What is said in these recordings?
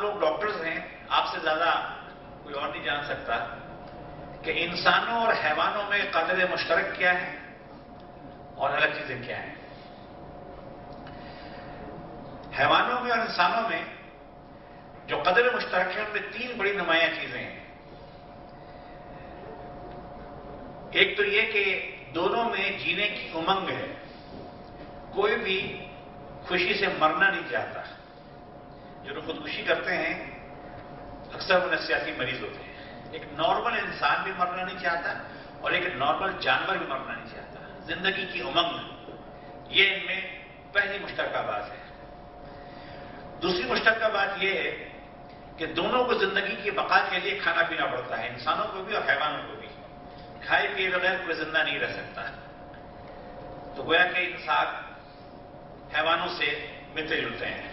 آپ لوگ ڈاکٹرز ہیں، آپ سے زیادہ کوئی اور نہیں جان سکتا کہ انسانوں اور حیوانوں میں قدر مشترک کیا ہے اور الگ چیزیں کیا ہیں۔ حیوانوں میں اور انسانوں میں جو قدر مشترک ہے ان میں تین بڑی نمایاں چیزیں ہیں۔ ایک تو یہ کہ دونوں میں جینے کی امنگ ہے، کوئی بھی خوشی سے مرنا نہیں چاہتا۔ جو لوگ خودکشی کرتے ہیں اکثر وہ نفسیاتی مریض ہوتے ہیں۔ ایک نارمل انسان بھی مرنا نہیں چاہتا اور ایک نارمل جانور بھی مرنا نہیں چاہتا۔ زندگی کی امنگ، یہ ان میں پہلی مشترکہ بات ہے۔ دوسری مشترکہ بات یہ ہے کہ دونوں کو زندگی کی بقا کے لیے کھانا پینا پڑتا ہے، انسانوں کو بھی اور حیوانوں کو بھی۔ کھائے پیے بغیر کوئی زندہ نہیں رہ سکتا۔ تو گویا کہ انسان حیوانوں سے ملتے جلتے ہیں۔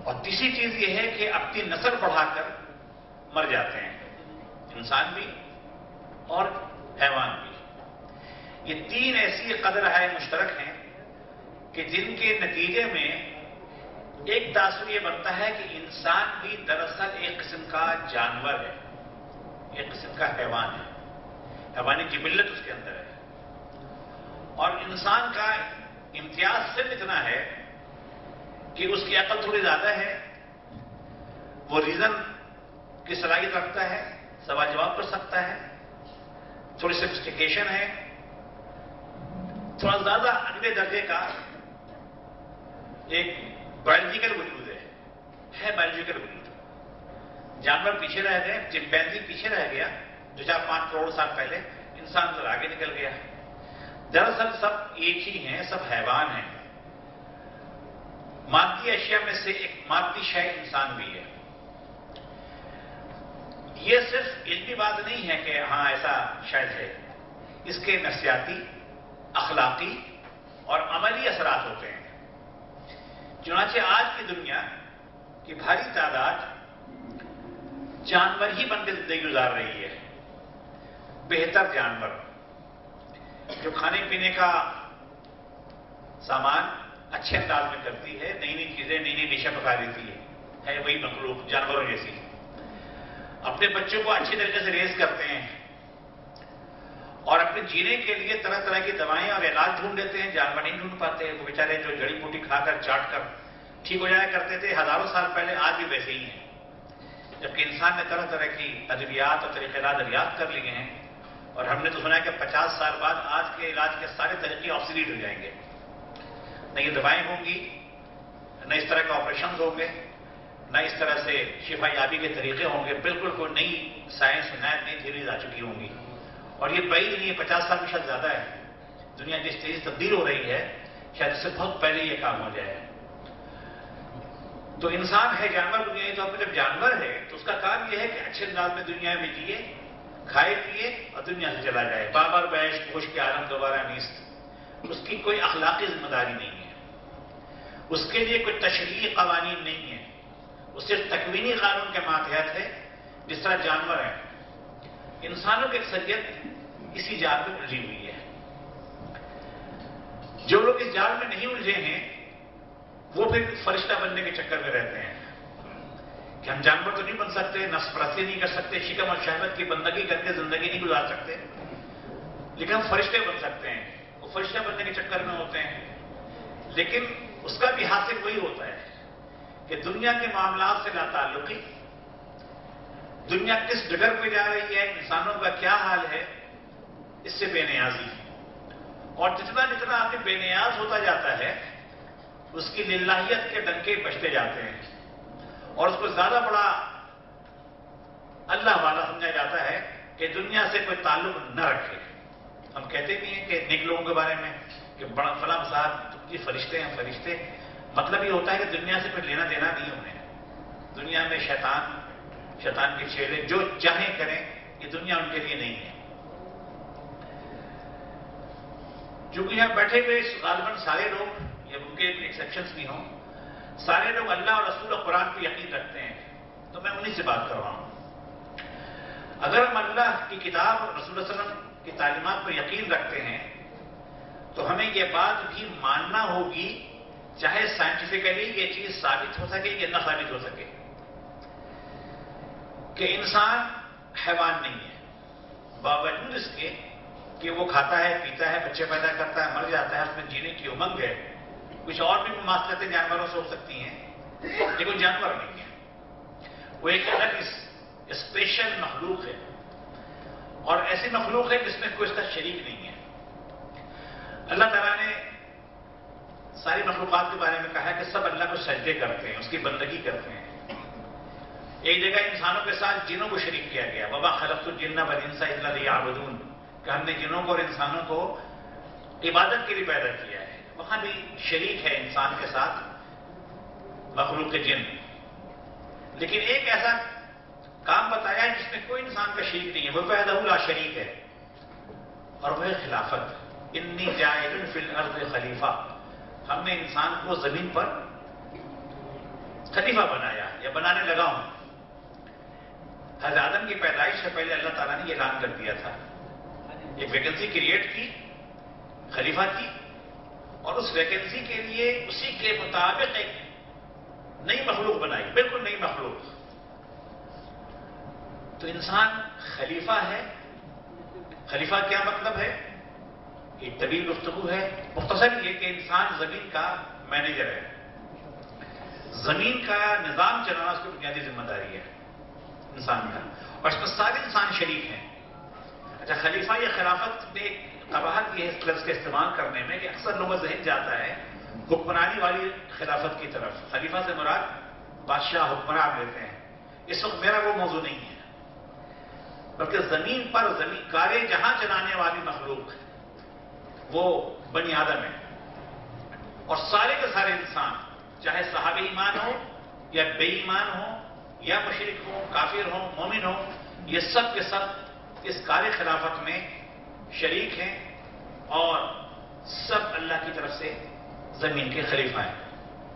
اور تیسری چیز یہ ہے کہ اپنی نسل بڑھا کر مر جاتے ہیں، انسان بھی اور حیوان بھی۔ یہ تین ایسی قدر ہے مشترک ہیں کہ جن کے نتیجے میں ایک تاثر یہ بنتا ہے کہ انسان بھی دراصل ایک قسم کا جانور ہے، ایک قسم کا حیوان ہے، حیوانی جبلت اس کے اندر ہے۔ اور انسان کا امتیاز صرف اتنا ہے کہ اس کی عقل تھوڑی زیادہ ہے، وہ ریزن کی صلاحیت رکھتا ہے، سوال جواب کر سکتا ہے، تھوڑی سفسٹیکیشن ہے، تھوڑا زیادہ اگلے درجے کا ایک بایولوجیکل وجود ہے بایولوجیکل وجود۔ جانور پیچھے رہ گئے، چمپینزی پیچھے رہ گیا جو 4-5 کروڑ سال پہلے، انسان ذرا آگے نکل گیا۔ دراصل سب ایک ہی ہیں، سب حیوان ہیں۔ مادی اشیاء میں سے ایک مادی شے انسان بھی ہے۔ یہ صرف علمی بات نہیں ہے کہ ہاں ایسا شاید ہے، اس کے نفسیاتی، اخلاقی اور عملی اثرات ہوتے ہیں۔ چنانچہ آج کی دنیا کی بھاری تعداد جانور ہی بن کے زندگی گزار رہی ہے، بہتر جانور جو کھانے پینے کا سامان اچھے انداز میں کرتی ہے، نئی نئی چیزیں، نئی نئی ڈشیں پکا دیتی ہے وہی مخلوق جانوروں جیسی، اپنے بچوں کو اچھی طریقے سے ریز کرتے ہیں اور اپنے جینے کے لیے طرح طرح کی دوائیں اور علاج ڈھونڈ لیتے ہیں۔ جانور نہیں ڈھونڈ پاتے، وہ بیچارے جو جڑی بوٹی کھا کر چاٹ کر ٹھیک ہو جایا کرتے تھے ہزاروں سال پہلے، آج بھی ویسے ہی ہیں۔ جبکہ انسان نے طرح طرح کی ادویات اور طریقہ علاج دریافت کر لیے ہیں، اور ہم نے تو سنا ہے کہ 50 سال بعد آج کے علاج کے سارے طریقے آبسلیٹ ہو جائیں گے۔ نہ یہ دوائیں ہوں گی، نہ اس طرح کے آپریشنز ہوں گے، نہ اس طرح سے شفا یابی کے طریقے ہوں گے، بالکل کوئی نئی سائنس، نئی تھیوریز آ چکی ہوں گی۔ اور یہ بعید نہیں ہے، 50 سال بھی شاید زیادہ ہے۔ دنیا جس تیزی سے تبدیل ہو رہی ہے، شاید اس سے بہت پہلے یہ کام ہو جائے۔ تو انسان ہے جانور دنیا، تو اب جب جانور ہے تو اس کا کام یہ ہے کہ اچھے انداز میں دنیا میں جیے، کھائے پیے اور دنیا سے چلا جائے۔ بار بیش خوش کے عالم دوبارہ نیست۔ اس کی کوئی اخلاقی ذمہ داری نہیں ہے، اس کے لیے کوئی تشریعی قوانین نہیں ہے، وہ صرف تکوینی قانون کے ماتحت ہے جس طرح جانور ہیں۔ انسانوں کی اکثریت اسی جال میں الجھی ہوئی ہے۔ جو لوگ اس جال میں نہیں الجھے ہیں وہ پھر فرشتہ بننے کے چکر میں رہتے ہیں کہ ہم جانور تو نہیں بن سکتے، نفس پرستی نہیں کر سکتے، شکم اور شہوت کی بندگی کر کے زندگی نہیں گزار سکتے، لیکن ہم فرشتے بن سکتے ہیں۔ وہ فرشتہ بننے کے چکر میں ہوتے ہیں، لیکن اس کا بھی حاصل وہی ہوتا ہے کہ دنیا کے معاملات سے لا تعلقی، دنیا کس ڈگر پہ جا رہی ہے، انسانوں کا کیا حال ہے، اس سے بے نیازی۔ اور جتنا جتنا آدمی بے نیاز ہوتا جاتا ہے اس کی للہیت کے ڈنکے بجتے جاتے ہیں اور اس کو زیادہ بڑا اللہ والا سمجھا جاتا ہے کہ دنیا سے کوئی تعلق نہ رکھے۔ ہم کہتے بھی ہیں کہ نیک لوگوں کے بارے میں کہ بڑا فلاں صاحب جی فرشتے ہیں، فرشتے، مطلب یہ ہوتا ہے کہ دنیا سے کوئی لینا دینا نہیں انہیں۔ دنیا میں شیطان کے چیلے جو چاہیں کریں، یہ دنیا ان کے لیے نہیں ہے۔ چونکہ یہاں بیٹھے ہوئے غالباً سارے لوگ، یہ ممکن ایکسیپشنز بھی ہوں، سارے لوگ اللہ اور رسول اور قرآن پہ یقین رکھتے ہیں، تو میں انہی سے بات کر رہا ہوں۔ اگر ہم اللہ کی کتاب اور رسول اللہ صلی اللہ علیہ وسلم کی تعلیمات پر یقین رکھتے ہیں تو ہمیں یہ بات بھی ماننا ہوگی چاہے سائنٹیفکلی یہ چیز ثابت ہو سکے یا نہ ثابت ہو سکے کہ انسان حیوان نہیں ہے، باوجود اس کے کہ وہ کھاتا ہے، پیتا ہے، بچے پیدا کرتا ہے، مر جاتا ہے، اس میں جینے کی امنگ ہے. کچھ اور بھی مماثلتیں جانوروں سے ہو سکتی ہیں، لیکن وہ جانور نہیں ہے، وہ ایک الگ اسپیشل مخلوق ہے، اور ایسی مخلوق ہے جس میں کوئی اس کا شریک نہیں ہے. اللہ تعالیٰ نے ساری مخلوقات کے بارے میں کہا ہے کہ سب اللہ کو سجدے کرتے ہیں، اس کی بندگی کرتے ہیں. ایک جگہ انسانوں کے ساتھ جنوں کو شریک کیا گیا، وما خلقت الجن والانس الا لیعبدون، کہ ہم نے جنوں کو اور انسانوں کو عبادت کے لیے پیدا کیا ہے. وہاں بھی شریک ہے انسان کے ساتھ مخلوق کے جن، لیکن ایک ایسا کام بتایا ہے جس میں کوئی انسان کا شریک نہیں ہے، وہ وحدہ لا شریک ہے، اور وہ ہے خلافت. انی جاعل فی الارض خلیفہ، ہم نے انسان کو زمین پر خلیفہ بنایا یا بنانے لگا ہوں. حضرت آدم کی پیدائش سے پہلے اللہ تعالیٰ نے یہ اعلان کر دیا تھا، ایک ویکنسی کریٹ کی، خلیفہ کی، اور اس ویکنسی کے لیے اسی کے مطابق ایک نئی مخلوق بنائی، بالکل نئی مخلوق. تو انسان خلیفہ ہے. خلیفہ کیا مطلب ہے؟ ایک طویل گفتگو ہے، مختصر یہ کہ انسان زمین کا مینیجر ہے، زمین کا نظام چلانا اس کی بنیادی ذمہ داری ہے انسان کا، اور اس میں سارے انسان شریک ہیں. اچھا، خلیفہ یا خلافت میں ایک قباحت یہ ہے اس لفظ کے استعمال کرنے میں کہ اکثر لوگوں ذہن جاتا ہے حکمرانی والی خلافت کی طرف. خلیفہ سے مراد بادشاہ، حکمران لیتے ہیں. اس وقت میرا وہ موضوع نہیں ہے، بلکہ زمین پر زمین کارے جہاں چلانے والی مخلوق وہ بنی آدم ہے، اور سارے کے سارے انسان، چاہے صاحب ایمان ہو یا بے ایمان ہو یا مشرک ہو، کافر ہو، مومن ہو، یہ سب کے سب اس کار خلافت میں شریک ہیں، اور سب اللہ کی طرف سے زمین کے خلیفہ ہیں.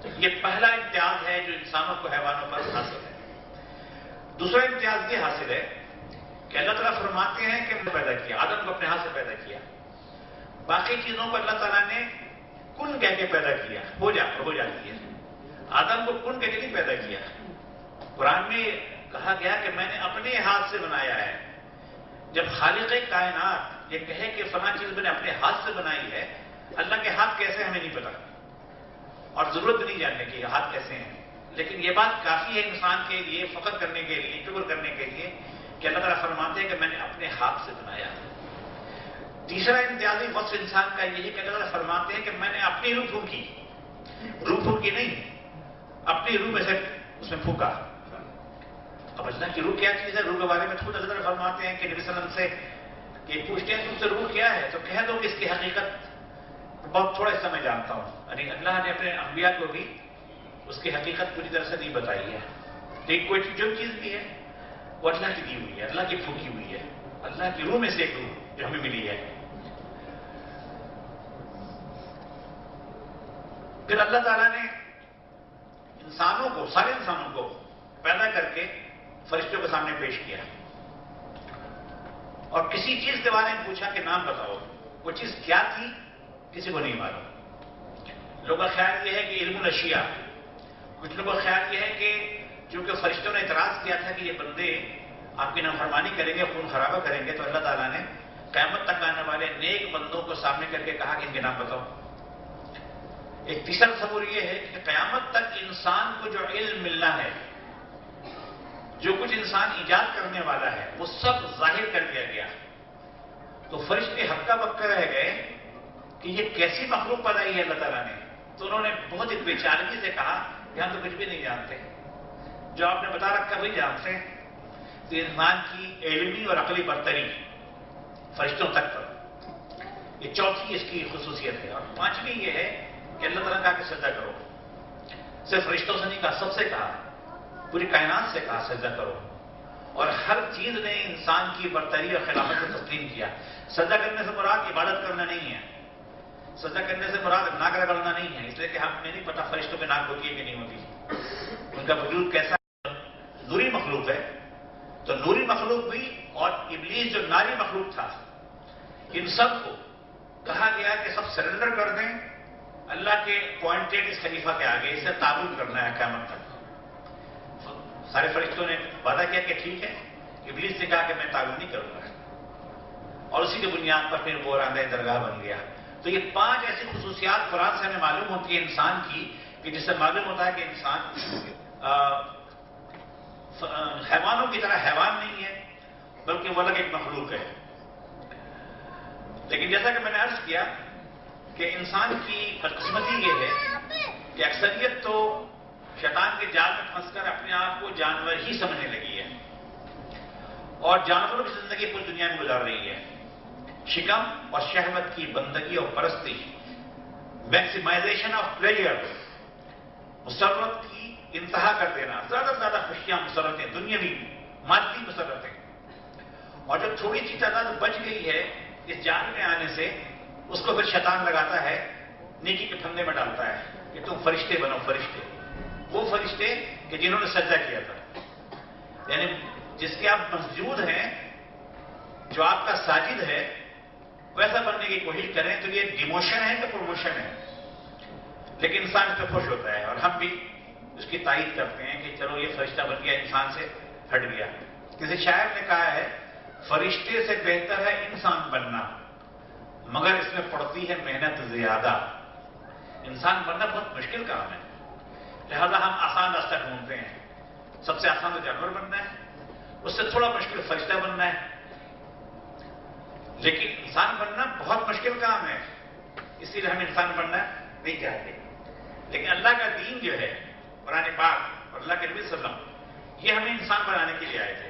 تو یہ پہلا امتیاز ہے جو انسانوں کو حیوانوں پر حاصل ہے. دوسرا امتیاز یہ حاصل ہے کہ اللہ تعالیٰ فرماتے ہیں کہ میں پیدا کیا، آدم کو اپنے ہاتھ سے پیدا کیا. باقی چیزوں کو اللہ تعالیٰ نے کن کہہ کے پیدا کیا، ہو جاتی ہے. آدم کو کن کہہ کے نہیں پیدا کیا. قرآن میں کہا گیا کہ میں نے اپنے ہاتھ سے بنایا ہے. جب خالق کائنات یہ کہے کہ فلاں چیز میں نے اپنے ہاتھ سے بنائی ہے، اللہ کے ہاتھ کیسے ہمیں نہیں پتا، اور ضرورت نہیں جاننے کی ہاتھ کیسے ہیں. لیکن یہ بات کافی ہے انسان کے لیے فخر کرنے کے لیے، شکر کرنے کے لیے کہ اللہ تعالیٰ فرماتے ہیں کہ میں نے اپنے ہاتھ سے بنایا. تیسرا امتیازی وصف انسان کا یہی کہ اللہ تعالیٰ فرماتے ہیں کہ میں نے اپنی روح پھونکی، روح پھونکی نہیں، اپنی روح میں سے اس میں پھونکا. اب اللہ کی روح کیا چیز ہے؟ روح کے بارے میں خود اللہ تعالیٰ فرماتے ہیں کہ نبی صلی اللہ علیہ وسلم سے کہ پوچھتے ہیں تم سے روح کیا ہے، تو کہہ دو کہ اس کی حقیقت بہت تھوڑا حصہ میں جانتا ہوں. یعنی اللہ نے اپنے انبیاء کو بھی اس کی حقیقت پوری طرح سے نہیں بتائی ہے. لیکن کوئی جو چیز بھی ہے وہ اللہ کی دی ہوئی ہے، اللہ کی پھونکی ہوئی ہے، اللہ کی روح میں سے ایک روح جو ہمیں ملی ہے. پھر اللہ تعالیٰ نے انسانوں کو، سارے انسانوں کو پیدا کر کے فرشتوں کے سامنے پیش کیا، اور کسی چیز کے بارے میں پوچھا کہ نام بتاؤ. وہ چیز کیا تھی کسی کو نہیں معلوم. لوگوں کا خیال یہ ہے کہ علم الاشیاء، کچھ لوگوں کا خیال یہ ہے کہ چونکہ فرشتوں نے اعتراض کیا تھا کہ یہ بندے آپ کی نافرمانی کریں گے، خون خرابہ کریں گے، تو اللہ تعالیٰ نے قیامت تک آنے والے نیک بندوں کو سامنے کر کے کہا کہ ان کے نام بتاؤ. ایک تیسرا تصور یہ ہے کہ قیامت تک انسان کو جو علم ملنا ہے، جو کچھ انسان ایجاد کرنے والا ہے، وہ سب ظاہر کر دیا گیا. تو فرشتے ہکا بکا رہ گئے کہ یہ کیسی مخلوق بنائی ہے اللہ تعالیٰ نے. تو انہوں نے بہت ایک بےچارگی سے کہا کہ ہم تو کچھ بھی نہیں جانتے، جو آپ نے بتا رکھا وہی جانتے ہیں. تو انسان کی علمی اور عقلی برتری فرشتوں تک پر، یہ چوتھی اس کی خصوصیت ہے. اور پانچویں یہ ہے کہ اللہ تعالیٰ کہا کہ سجدہ کرو. صرف فرشتوں سے نہیں کہا، سب سے کہا، پوری کائنات سے کہا سجدہ کرو. اور ہر چیز نے انسان کی برتری اور خلافت کو تسلیم کیا. سجدہ کرنے سے مراد عبادت کرنا نہیں ہے، سجدہ کرنے سے مراد ناک رگڑنا نہیں ہے، اس لیے کہ ہمیں نہیں پتا فرشتوں میں ناک ہوتی ہے کہ نہیں ہوتی، ان کا وجود کیسا ہے. نوری مخلوق ہے تو نوری مخلوق بھی، اور ابلیس جو ناری مخلوق تھا، ان سب کو کہا گیا کہ سب سرنڈر کر دیں اللہ کے اپوائنٹڈ اس خلیفہ کے آگے اسے تعبد کرنا ہے قیامت تک. سارے فرشتوں نے وعدہ کیا کہ ٹھیک ہے. ابلیس نے کہا کہ میں تعبد نہیں کروں گا، اور اسی کی بنیاد پر پھر وہ راندہ درگاہ بن گیا. تو یہ 5 ایسی خصوصیات قرآن سے ہمیں معلوم ہوتی ہے انسان کی، کہ جس سے معلوم ہوتا ہے کہ انسان حیوانوں کی طرح حیوان نہیں ہے، بلکہ وہ الگ ایک مخلوق ہے. لیکن جیسا کہ میں نے عرض کیا کہ انسان کی بدقسمتی یہ ہے کہ اکثریت تو شیطان کے جال میں پھنس کر اپنے آپ کو جانور ہی سمجھنے لگی ہے، اور جانوروں کی زندگی پوری دنیا میں گزار رہی ہے. شکم اور شہوت کی بندگی اور پرستی، میکسیمائزیشن آف پلیجر، مسرت کی انتہا کر دینا، زیادہ سے زیادہ خوشیاں، مسرتیں، دنیاوی مادی مسرتیں. اور جو تھوڑی سی تعداد بچ گئی ہے اس جال میں آنے سے، اس کو پھر شیطان لگاتا ہے، نیکی کے پھندے میں ڈالتا ہے کہ تم فرشتے بنو. فرشتے، وہ فرشتے کہ جنہوں نے سجدہ کیا تھا، یعنی جس کے آپ مسجود ہیں، جو آپ کا ساجد ہے، ویسا بننے کی کوشش کریں. تو یہ ڈیموشن ہے کہ پروموشن ہے؟ لیکن انسان اس پہ خوش ہوتا ہے، اور ہم بھی اس کی تائید کرتے ہیں کہ چلو یہ فرشتہ بن گیا، انسان سے ہٹ گیا. کسی شاعر نے کہا ہے فرشتے سے بہتر ہے انسان بننا، مگر اس میں پڑتی ہے محنت زیادہ. انسان بننا بہت مشکل کام ہے، لہذا ہم آسان راستہ ڈھونڈتے ہیں. سب سے آسان تو جانور بننا ہے، اس سے تھوڑا مشکل فرشتہ بننا ہے. لیکن انسان بننا بہت مشکل کام ہے، اس لیے ہم انسان بننا نہیں چاہتے. لیکن اللہ کا دین جو ہے، قرآن پاک اور اللہ کے نبی صلی اللہ علیہ وسلم، یہ ہمیں انسان بنانے کے لیے آئے تھے.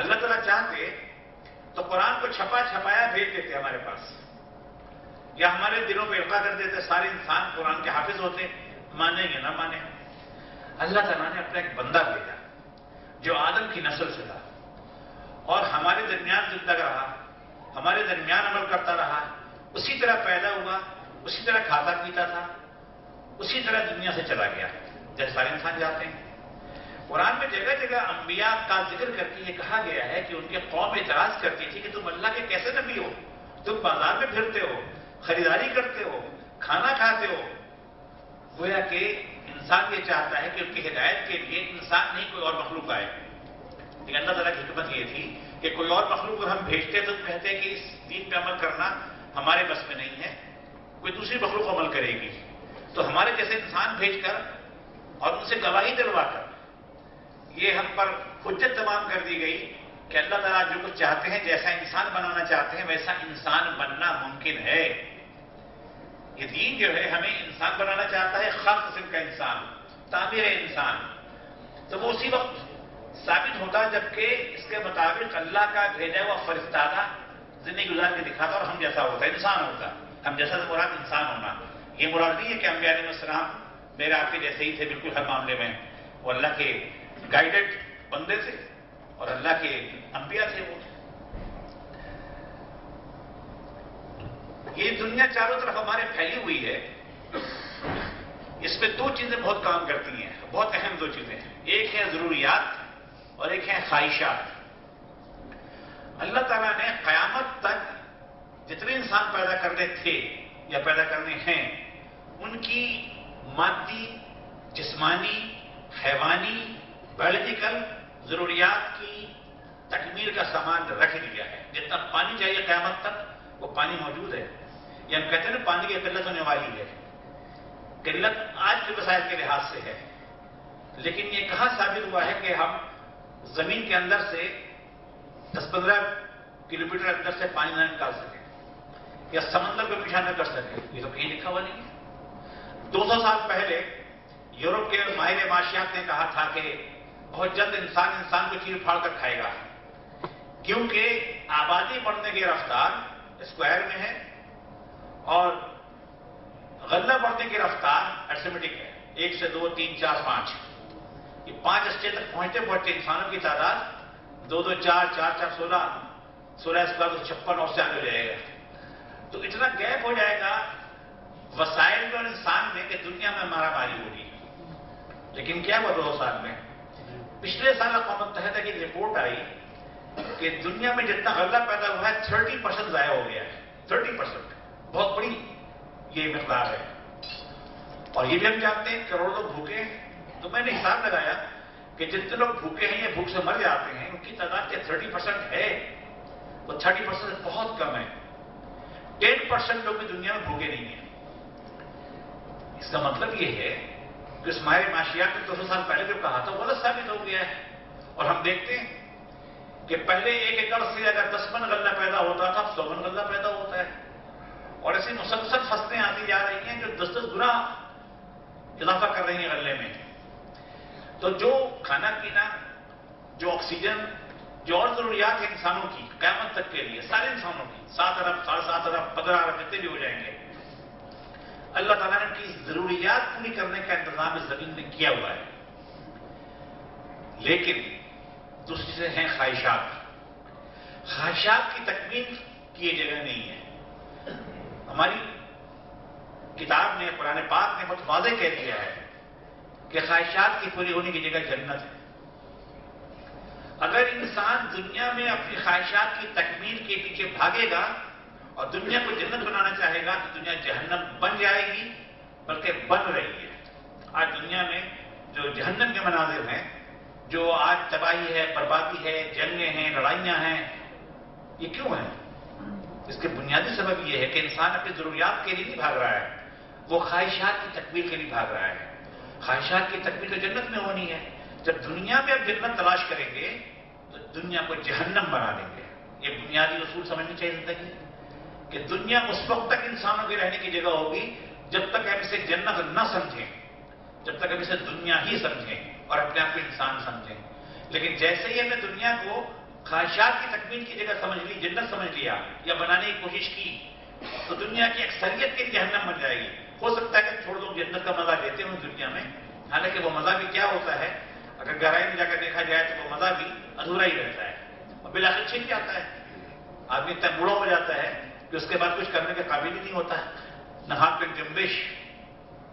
اللہ تعالیٰ چاہتے تو قرآن کو چھپا چھپایا بھیج دیتے ہمارے پاس، یا ہمارے دلوں پہ القاء کر دیتے، سارے انسان قرآن کے حافظ ہوتے، مانیں یا نہ مانیں. اللہ تعالیٰ نے اپنا ایک بندہ بھیجا جو آدم کی نسل سے تھا، اور ہمارے درمیان زندہ رہا، ہمارے درمیان عمل کرتا رہا، اسی طرح پیدا ہوا، اسی طرح کھاتا پیتا تھا، اسی طرح دنیا سے چلا گیا جیسے سارے انسان جاتے ہیں. قرآن میں جگہ جگہ انبیاء کا ذکر کر کے یہ کہا گیا ہے کہ ان کی قوم اعتراض کرتی تھی کہ تم اللہ کے کیسے نبی ہو؟ تم بازار میں پھرتے ہو، خریداری کرتے ہو، کھانا کھاتے ہو. گویا کہ انسان یہ چاہتا ہے کہ ان کی ہدایت کے لیے انسان نہیں کوئی اور مخلوق آئے. لیکن اللہ تعالیٰ کی حکمت یہ تھی کہ کوئی اور مخلوق اگر ہم بھیجتے تو کہتے کہ اس دین پہ عمل کرنا ہمارے بس میں نہیں ہے، کوئی دوسری مخلوق عمل کرے گی. تو ہمارے جیسے انسان بھیج کر اور ان سے گواہی دلوا کر یہ ہم پر حجت تمام کر دی گئی کہ اللہ تعالیٰ جو کچھ چاہتے ہیں، جیسا انسان بنانا چاہتے ہیں، ویسا انسان بننا ممکن ہے. یہ دین جو ہے ہمیں انسان بنانا چاہتا ہے، خاص قسم کا انسان، تعمیر انسان. تو وہ اسی وقت ثابت ہوتا جبکہ اس کے مطابق اللہ کا بھیجا ہوا فرستادہ زندگی گزار کے دکھاتا اور ہم جیسا ہوتا، انسان ہوتا. ہم جیسا تو مراد انسان ہونا. یہ مراد نہیں ہے کہ انبیاء علیہ السلام میرے آپ کے جیسے ہی تھے بالکل ہر معاملے میں. وہ اللہ کے گائیڈڈ بندے تھے اور اللہ کے انبیاء تھے. وہ یہ دنیا چاروں طرف ہمارے پھیلی ہوئی ہے. اس میں 2 چیزیں بہت کام کرتی ہیں، بہت اہم 2 چیزیں. ایک ہے ضروریات اور ایک ہے خواہشات. اللہ تعالیٰ نے قیامت تک جتنے انسان پیدا کرنے تھے یا پیدا کرنے ہیں، ان کی مادی، جسمانی، حیوانی، بایولوجیکل ضروریات کی تکمیل کا سامان رکھ دیا ہے. جتنا پانی چاہیے قیامت تک وہ پانی موجود ہے. یہ ہم کہتے ہیں نا پانی کی قلت ہونے والی ہے. قلت آج کے وسائل کے لحاظ سے ہے، لیکن یہ کہاں ثابت ہوا ہے کہ ہم زمین کے اندر سے 10-15 کلومیٹر اندر سے پانی نہ نکال سکیں یا سمندر کو پیچھا نہ کر سکیں؟ یہ تو کہیں لکھا ہوا نہیں ہے. 200 سال پہلے یورپ کے ماہر معاشیات نے کہا تھا کہ بہت جلد انسان کو چیر پھاڑ کر کھائے گا، کیونکہ آبادی بڑھنے کی رفتار اسکوائر میں ہے اور غلہ بڑھنے کی رفتار ارتھمیٹک ہے. 1 سے 2 3 4 5، یہ 5 اسٹیج تک پہنچتے پہنچتے انسانوں کی تعداد 2 2 4 4 4 16 اسکوائر 56 اور سے آگے ہو جائے گا. تو اتنا گیپ ہو جائے گا وسائل میں اور انسان میں کہ دنیا میں مارا ماری ہوگی. لیکن کیا ہوا 200 سال میں؟ پچھلے سال اقوام متحدہ کی رپورٹ آئی کہ دنیا میں جتنا غلہ پیدا ہوا ہے 30% ضائع ہو گیا ہے. 30%، بہت بڑی یہ مقدار ہے. اور یہ بھی ہم جانتے ہیں کروڑوں لوگ بھوکے ہیں. تو میں نے حساب لگایا کہ جتنے لوگ بھوکے ہیں یا بھوک سے مر جاتے ہیں ان کی تعداد 30% ہے. وہ 30% بہت کم ہے. 10% لوگ بھی دنیا میں بھوکے نہیں ہیں. اس کا مطلب یہ ہے کہ اس ماہر معاشیات نے 200 سال پہلے جو کہا تھا وہ غلط ثابت ہو گیا ہے. اور ہم دیکھتے ہیں کہ پہلے 1 ایکڑ سے اگر 10 من غلہ پیدا ہوتا تھا اب 100 من غلہ پیدا ہوتا ہے. اور ایسی مسلسل فصلیں آتی جا رہی ہیں جو 10 گنا اضافہ کر رہی ہیں غلے میں. تو جو کھانا پینا، جو آکسیجن، جو اور ضروریات ہیں انسانوں کی قیامت تک کے لیے، سارے انسانوں کی 7 ارب 7.5 ارب 15 ارب جتنے بھی ہو جائیں گے، اللہ تعالیٰ نے ان کی ضروریات پوری کرنے کا انتظام اس زمین میں کیا ہوا ہے. لیکن دوسری سے ہیں خواہشات. خواہشات کی تکمیل کی یہ جگہ نہیں ہے. ہماری کتاب نے، قرآن پاک نے بہت واضح کہہ دیا ہے کہ خواہشات کی پوری ہونے کی جگہ جنت ہے. اگر انسان دنیا میں اپنی خواہشات کی تکمیل کے پیچھے بھاگے گا اور دنیا کو جنت بنانا چاہے گا تو دنیا جہنم بن جائے گی، بلکہ بن رہی ہے. آج دنیا میں جو جہنم کے مناظر ہیں، جو آج تباہی ہے، بربادی ہے، جنگیں ہیں، لڑائیاں ہیں، یہ کیوں ہیں؟ اس کے بنیادی سبب یہ ہے کہ انسان اپنی ضروریات کے لیے نہیں بھاگ رہا ہے، وہ خواہشات کی تکمیل کے لیے بھاگ رہا ہے. خواہشات کی تکمیل تو جنت میں ہونی ہے. جب دنیا میں اب جنت تلاش کریں گے تو دنیا کو جہنم بنا دیں گے. یہ بنیادی اصول سمجھنی چاہیے زندگی کہ دنیا اس وقت تک انسانوں کے رہنے کی جگہ ہوگی جب تک ہم اسے جنت نہ سمجھیں، جب تک ہم اسے دنیا ہی سمجھیں اور اپنے آپ کو انسان سمجھیں. لیکن جیسے ہی ہم نے دنیا کو خواہشات کی تکمیل کی جگہ سمجھ لی، جنت سمجھ لیا یا بنانے کی کوشش کی، تو دنیا کی اکثریت کے لیے جہنم بن جائے گی. ہو سکتا ہے کہ تھوڑے لوگ جنت کا مزہ لیتے ہوں دنیا میں، حالانکہ وہ مزہ بھی کیا ہوتا ہے اگر گہرائی میں جا کر دیکھا جائے تو وہ مزہ بھی ادھورا ہی رہتا ہے اور بالآخر چھن جاتا ہے. آدمی اتنا بوڑھا ہو جاتا ہے کہ اس کے بعد کچھ کرنے کے قابل ہی نہیں ہوتا ہے. نہ ہاتھ پہ جنبش،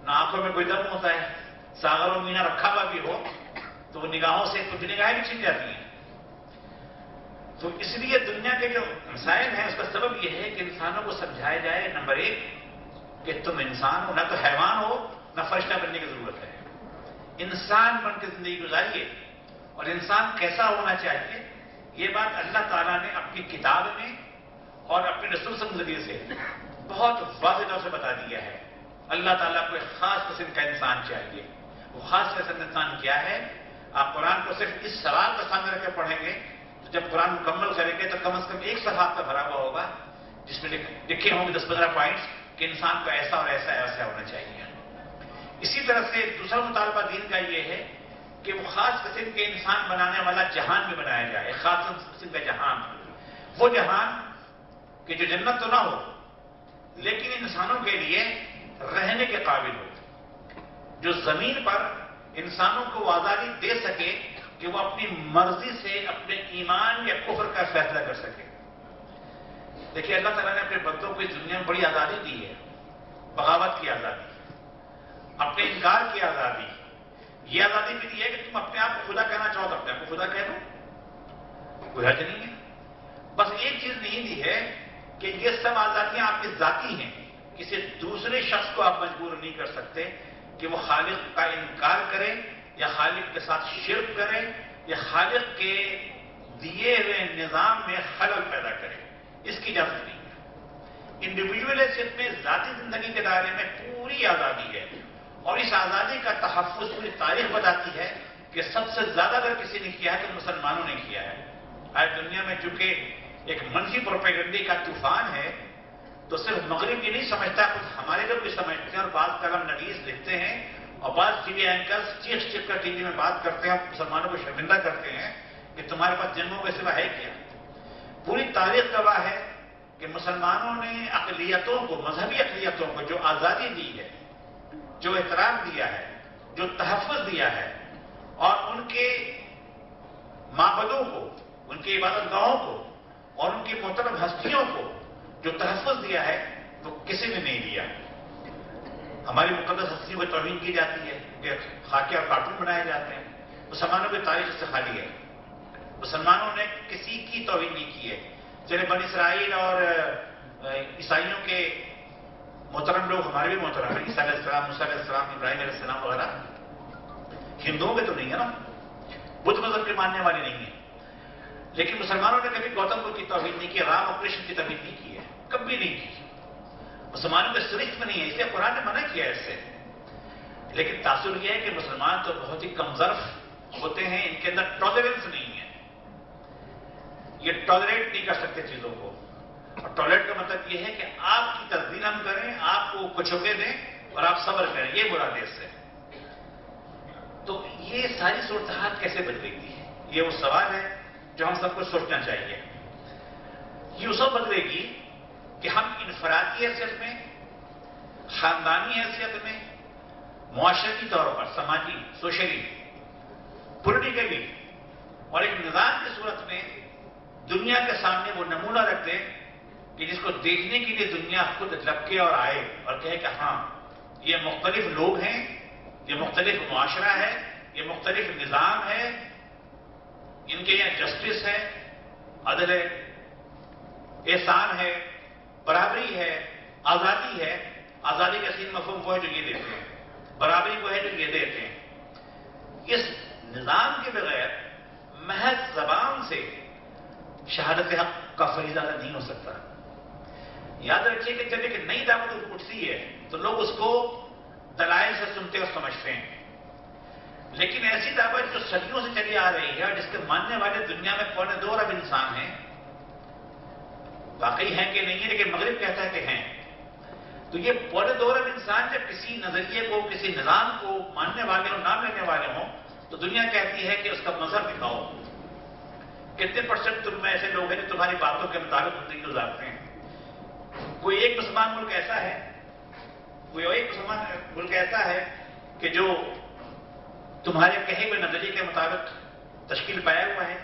نہ آنکھوں میں کوئی دم ہوتا ہے. ساغر و مینا رکھا ہوا بھی ہو تو وہ نگاہوں سے کچھ نگاہیں بھی چھن جاتی ہیں. تو اس لیے دنیا کے جو مسائل ہیں اس کا سبب یہ ہے کہ انسانوں کو سمجھایا جائے نمبر 1 کہ تم انسان ہو، نہ تو حیوان ہو نہ فرشتہ بننے کی ضرورت ہے. انسان بن کے زندگی گزاریے. اور انسان کیسا ہونا چاہیے یہ بات اللہ تعالیٰ نے اپنی کتاب میں اور اپنے رسول صلی اللہ علیہ وسلم کے ذریعے سے بہت واضح طور سے بتا دیا ہے. اللہ تعالیٰ کو ایک خاص قسم کا انسان چاہیے. وہ خاص قسم کا انسان کیا ہے؟ آپ قرآن کو صرف اس سوال کا سامنے رکھ کے پڑھیں گے تو جب قرآن مکمل کریں گے تو کم از کم 1 صفحہ کا بھرا ہوا ہوگا جس میں لکھے ہوں گے 10-15 پوائنٹس کہ انسان کو ایسا اور ایسا ایسا ہونا چاہیے. اسی طرح سے دوسرا مطالبہ دین کا یہ ہے کہ وہ خاص قسم کے انسان بنانے والا جہان بھی بنایا جائے. خاص قسم کا جہان، وہ جہان کہ جو جنت تو نہ ہو لیکن انسانوں کے لیے رہنے کے قابل ہو، جو زمین پر انسانوں کو وہ آزادی دے سکے کہ وہ اپنی مرضی سے اپنے ایمان یا کفر کا فیصلہ کر سکے. دیکھیے اللہ تعالیٰ نے اپنے بندوں کو اس دنیا میں بڑی آزادی دی ہے. بغاوت کی آزادی، اپنے انکار کی آزادی. یہ آزادی بھی دی ہے کہ تم اپنے آپ کو خدا کہنا چاہو تو اپنے آپ کو خدا کہہ دو، کوئی حرج نہیں ہے. بس ایک چیز نہیں دی ہے کہ یہ سب آزادیاں آپ کی ذاتی ہیں. کسی دوسرے شخص کو آپ مجبور نہیں کر سکتے کہ وہ خالق کا انکار کرے یا خالق کے ساتھ شرک کرے یا خالق کے دیے ہوئے نظام میں خلل پیدا کرے. اس کی اجازت نہیں ہے. انڈیویجولشپ میں ذاتی زندگی کے دائرے میں پوری آزادی ہے اور اس آزادی کا تحفظ پوری تاریخ بتاتی ہے کہ سب سے زیادہ اگر کسی نے کیا ہے تو مسلمانوں نے کیا ہے. آج دنیا میں چونکہ ایک منفی پروپیگنڈے کا طوفان ہے تو صرف مغرب ہی نہیں سمجھتا، کچھ ہمارے لوگ بھی سمجھتے ہیں اور بعض کلم نویس لکھتے ہیں اور بعض ٹی وی اینکرز چیخ کر ٹی وی میں بات کرتے ہیں، مسلمانوں کو شرمندہ کرتے ہیں کہ تمہارے پاس جنگوں کے سوا ہے کیا. پوری تاریخ گواہ ہے کہ مسلمانوں نے اقلیتوں کو، مذہبی اقلیتوں کو جو آزادی دی ہے، جو احترام دیا ہے، جو تحفظ دیا ہے اور ان کے معبدوں کو، ان کی عبادت گاہوں کو اور ان کی محترم ہستیوں کو جو تحفظ دیا ہے وہ کسی نے نہیں دیا. ہماری مقدس ہستیوں کی توہین کی جاتی ہے کہ خاکے اور کارٹون بنائے جاتے ہیں. مسلمانوں کی تاریخ سے خالی ہے. مسلمانوں نے کسی کی توہین نہیں کی ہے. چلے بنی اسرائیل اور عیسائیوں کے محترم لوگ ہمارے بھی محترم ہیں، عیسیٰ علیہ السلام، موسیٰ علیہ السلام، ابراہیم علیہ السلام وغیرہ، ہندوؤں کے تو نہیں ہے نا، بدھ مذہب کے ماننے والے نہیں ہیں. لیکن مسلمانوں نے کبھی گوتم بدھ کی توہین نہیں کی، رام اور کرشن کی توہین نہیں کی ہے، کبھی نہیں کی. مسلمانوں کے سرخت میں نہیں ہے، اس لیے قرآن نے منع کیا ہے اس سے. لیکن تاثر یہ ہے کہ مسلمان تو بہت ہی کمزرف ہوتے ہیں، ان کے اندر ٹالرنس نہیں ہے، یہ ٹالریٹ نہیں کر سکتے چیزوں کو. اور ٹالریٹ کا مطلب یہ ہے کہ آپ کی تردید ہم کریں، آپ کو کچھوکے دیں اور آپ صبر کریں، یہ مراد ہے اس سے. تو یہ ساری صورتحال کیسے بدلے گی؟ یہ وہ سوال ہے جو ہم سب کو سوچنا چاہیے. یہ اس وقت بدلے گی کہ ہم انفرادی حیثیت میں، خاندانی حیثیت میں، معاشرتی طور پر، سماجی، سوشلی، پولیٹیکلی، اور ایک نظام کی صورت میں دنیا کے سامنے وہ نمونہ رکھ دیں کہ جس کو دیکھنے کے لیے دنیا خود لپکے اور آئے اور کہے کہ ہاں یہ مختلف لوگ ہیں، یہ مختلف معاشرہ ہے، یہ مختلف نظام ہے، ان کے یہاں جسٹس ہے، عدل ہے، احسان ہے، برابری ہے، آزادی ہے. آزادی کا صحیح مفہوم وہ ہے جو یہ دیتے ہیں، برابری وہ ہے جو یہ دیتے ہیں. اس نظام کے بغیر محض زبان سے شہادت حق کا فریضہ ادا نہیں ہو سکتا. یاد رکھیے کہ جب ایک نئی دعوت اٹھتی ہے تو لوگ اس کو دلائل سے سنتے اور سمجھتے ہیں. لیکن ایسی دعوت جو صدیوں سے چلی آ رہی ہے اور جس کے ماننے والے دنیا میں 2.25 ارب انسان ہیں، واقعی ہیں کہ نہیں ہے لیکن مغرب کہتا ہے کہ ہیں، تو یہ 2.25 ارب انسان جب کسی نظریے کو، کسی نظام کو ماننے والے اور نام لینے والے ہوں تو دنیا کہتی ہے کہ اس کا مظہر دکھاؤ. کتنے % تم میں ایسے لوگ ہیں جو تمہاری باتوں کے مطابق زندگی گزارتے ہیں؟ کوئی ایک مسلمان ملک ایسا ہے، کوئی ایک مسلمان ملک ایسا ہے کہ جو تمہارے کہے ہوئے نظریے کے مطابق تشکیل پایا ہوا ہے؟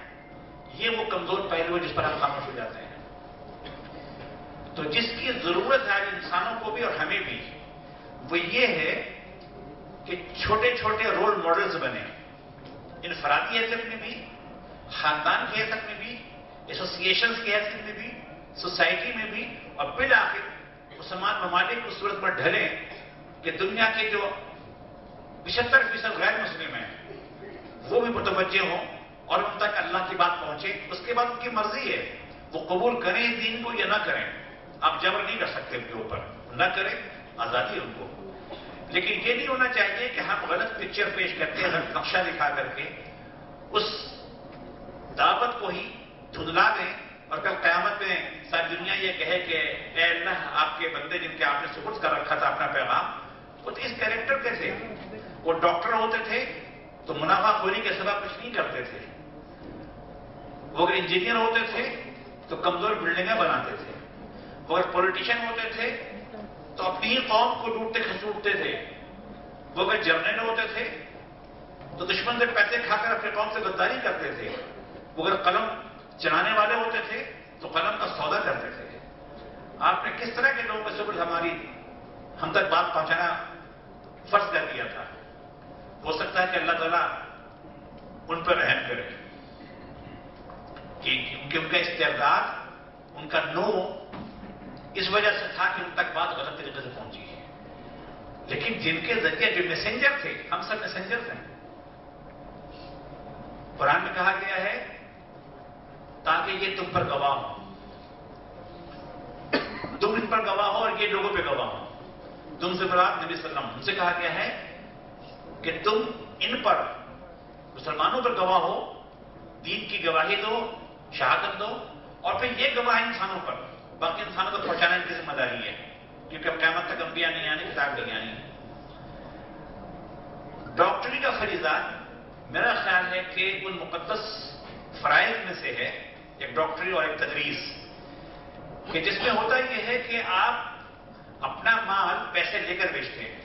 یہ وہ کمزور پہلو ہے جس پر ہم خاموش ہو جاتے ہیں. تو جس کی ضرورت ہے انسانوں کو بھی اور ہمیں بھی، وہ یہ ہے کہ چھوٹے چھوٹے رول ماڈلز بنے، انفرادی حیثیت میں بھی، خاندان کی حیثیت میں بھی، ایسوسیشنز کی حیثیت میں بھی، سوسائٹی میں بھی، اور بالآخر مسلمان ممالک اس صورت پر ڈھلیں کہ دنیا کے جو 75% غیر مسلم ہیں وہ بھی متوجہ ہوں اور ان تک اللہ کی بات پہنچے. اس کے بعد ان کی مرضی ہے وہ قبول کریں اس دین کو یا نہ کریں. آپ جبر نہیں کر سکتے ان کے اوپر، نہ کریں، آزادی ہے ان کو. لیکن یہ نہیں ہونا چاہیے کہ ہم غلط پکچر پیش کر کے، غلط نقشہ دکھا کر کے اس دعوت کو ہی دھندلا دیں اور کل قیامت میں ساری دنیا یہ کہے کہ اے اللہ، آپ کے بندے جن کے آپ نے سپرد کر رکھا تھا اپنا پیغام، وہ تو اس کیریکٹر کے تھے. وہ ڈاکٹر ہوتے تھے تو منافع خوری کے سوا کچھ نہیں کرتے تھے. وہ اگر انجینئر ہوتے تھے تو کمزور بلڈنگیں بناتے تھے. وہ اگر پولیٹیشین ہوتے تھے تو اپنی ہی قوم کو لوٹتے کھسوٹتے تھے. وہ اگر جرنیل ہوتے تھے تو دشمن سے پیسے کھا کر اپنے قوم سے غداری کرتے تھے. وہ اگر قلم چلانے والے ہوتے تھے تو قلم کا سودا کرتے تھے. آپ نے کس طرح کے لوگوں کے سپرد ہم تک بات پہنچانا فرض کر دیا تھا. ہو سکتا ہے کہ اللہ تعالیٰ ان پر رحم کرے کہ ان کا استعداد، ان کا نو اس وجہ سے تھا کہ ان تک بات غلط طریقے سے پہنچی ہے. لیکن جن کے ذریعے جو میسنجر تھے، ہم سب میسنجر ہیں. قرآن میں کہا گیا ہے تاکہ یہ تم پر گواہ ہو، تم ان پر گواہ ہو اور یہ لوگوں پہ گواہ ہو. تم سے مراد نبی صلی اللہ علیہ وسلم، ان سے کہا گیا ہے کہ تم ان پر، مسلمانوں پر گواہ ہو، دین کی گواہی دو، شہادت دو، اور پھر یہ گواہ انسانوں پر، باقی انسانوں کو پہنچانے کی ذمہ داری ہے، کیونکہ اب قیامت تک انبیاء نہیں آنے، کتاب نہیں آنی. ڈاکٹری کا فریضہ میرا خیال ہے کہ ان مقدس فرائض میں سے ہے ایک ڈاکٹری اور ایک تدریس، کہ جس میں ہوتا یہ ہے کہ آپ اپنا مال پیسے لے کر بیچتے ہیں.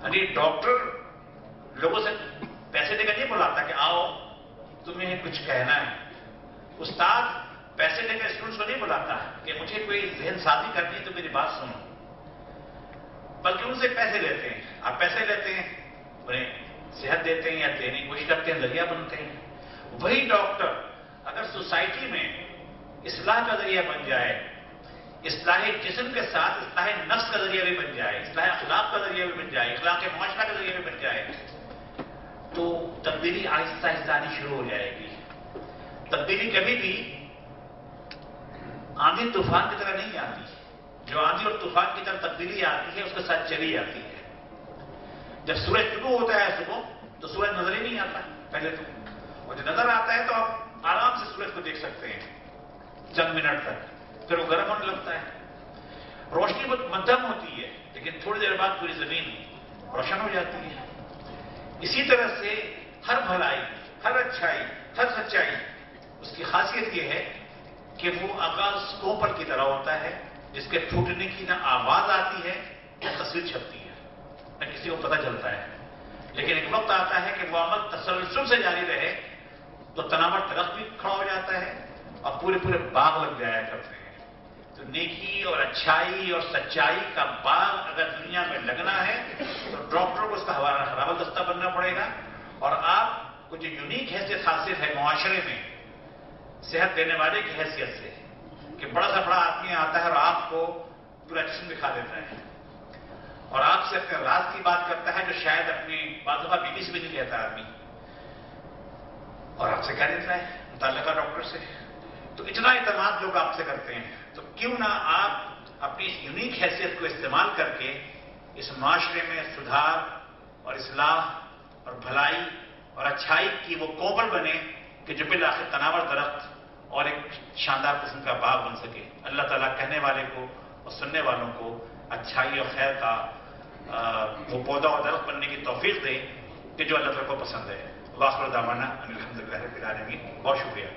یعنی ڈاکٹر لوگوں سے پیسے لے کر نہیں بلاتا کہ آؤ تمہیں کچھ کہنا ہے. استاد پیسے لے کر اسٹوڈنٹس کو نہیں بلاتا کہ مجھے کوئی ذہن سازی کرنی ہے تو میری بات سنو، بلکہ ان سے پیسے لیتے ہیں. آپ پیسے لیتے ہیں، انہیں صحت دیتے ہیں یا دینے کی کوشش کرتے ہیں، ذریعہ بنتے ہیں. وہی ڈاکٹر اگر سوسائٹی میں اصلاح کا ذریعہ بن جائے، اصلاح جسم کے ساتھ اصلاح نفس کا ذریعہ بھی بن جائے، اصلاح اخلاق کا ذریعہ بھی بن جائے، اخلاق معاشرہ کا ذریعہ بھی بن جائے، تو تبدیلی آہستہ آہستہ آنی شروع ہو جائے گی۔ تبدیلی کبھی بھی آندھی طوفان کی طرح نہیں آتی۔ جو آندھی اور طوفان کی طرح تبدیلی آتی ہے اس کے ساتھ چلی آتی ہے۔ جب سورج طلوع ہوتا ہے صبح تو سورج نظر ہی نہیں آتا پہلے تو، اور جب نظر آتا ہے تو آپ آرام سے سورج کو دیکھ سکتے ہیں چند منٹ تک، پھر وہ گرم ہونے لگتا ہے۔ روشنی بہت مدھم ہوتی ہے لیکن تھوڑی دیر بعد پوری زمین روشن ہو جاتی ہے۔ اسی طرح سے ہر بھلائی، ہر اچھائی، ہر سچائی، اس کی خاصیت یہ ہے کہ وہ آغاز کوپل کی طرح ہوتا ہے جس کے ٹوٹنے کی نہ آواز آتی ہے نہ تصویر چھپتی ہے، نہ کسی کو پتہ چلتا ہے، لیکن ایک وقت آتا ہے کہ وہ عمل تسلسل سے جاری رہے تو تناور درخت بھی کھڑا ہو جاتا ہے اور پورے باغ لگ جایا کرتے ہیں۔ تو نیکی اور اچھائی اور سچائی کا باغ اگر دنیا میں لگنا ہے تو ڈاکٹر کو اس کا حرابہ دستہ بننا پڑے گا، اور آپ کو جو یونیک حیثیت حاصل ہے معاشرے میں صحت دینے والے کی حیثیت سے، کہ بڑا سا بڑا آدمی آتا ہے اور آپ کو پورا جسم دکھا دیتا ہے اور آپ سے اپنے راز کی بات کرتا ہے جو شاید اپنی بعض دفعہ بیوی سے بھی نہیں کہتا آدمی، اور آپ سے کہہ دیتا ہے متعلقہ ڈاکٹر سے، تو اتنا اعتماد لوگ آپ سے کرتے ہیں، تو کیوں نہ آپ اپنی اس یونیک حیثیت کو استعمال کر کے اس معاشرے میں سدھار اور اصلاح اور بھلائی اور اچھائی کی وہ کوپل بنے کہ جو بالآخر تناور درخت اور ایک شاندار قسم کا باغ بن سکے۔ اللہ تعالیٰ کہنے والے کو اور سننے والوں کو اچھائی اور خیر کا وہ پودا اور درخت بننے کی توفیق دے کہ جو اللہ تعالیٰ کو پسند ہے۔ وآخر دعوانا ان الحمدللہ رب العالمین۔ بہت شکریہ۔